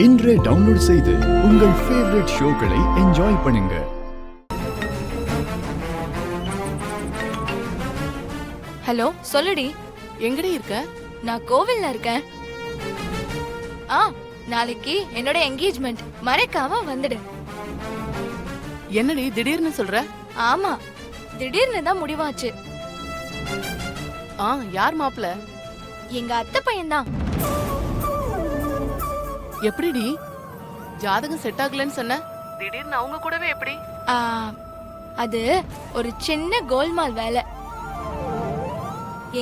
இன்றே டவுன்லோட் செய்து உங்கள் ஃபேவரட் ஷோக்களை என்ஜாய் பண்ணுங்க. ஹலோ, சொல்லுடி. எங்கடி இருக்க? நான் கோவில்ல இருக்கேன். நாளைக்கு என்னோட என்கேஜ்மெண்ட், மறக்காம வந்துடு. என்னடி திடீர்னு சொல்ற? ஆமா, திடீர்னு தான் முடிவாச்சு. யார் மாப்பிள? எங்க அத்தை பையன்தான். எப்படிடி ஜாதகம் செட் ஆகலன்னு சொன்ன? திடீர்னு அவங்க கூடவே எப்படி? அது ஒரு சின்ன கோல்மால் வேலை.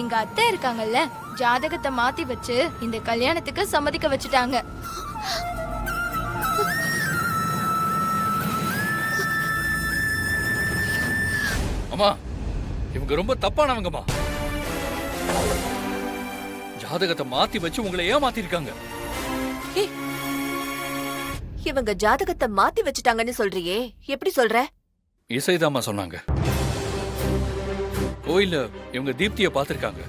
எங்க அத்தை இருக்காங்கல்ல, ஜாதகத்தை மாத்தி வச்சு இந்த கல்யாணத்துக்கு சம்மதிக்க வச்சுட்டாங்க. அம்மா, இவங்க ரொம்ப தப்பானவங்கம்மா. ஜாதகத்தை மாத்தி வச்சு உங்களை ஏமாத்திருக்காங்க. இவங்க ஜாதகத்தை மாத்தி வச்சுட்டாங்கன்னு சொல்றியே, எப்படி சொல்ற? இசைதாம்மா சொன்னாங்க. கோயில்ல இவங்க தீப்தியை பார்த்திருக்காங்க.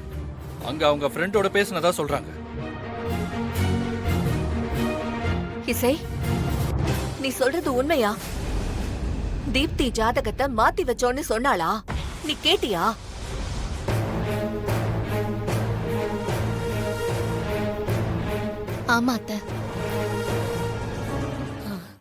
அங்க அவங்க ஃப்ரெண்டோட பேசினதா சொல்றாங்க. இசை, நீ சொல்றது உண்மையா? தீப்தி ஜாதகத்தை மாத்தி வச்சோன்னு சொன்னாளா? நீ கேட்டியா? ஆமா அத்தை,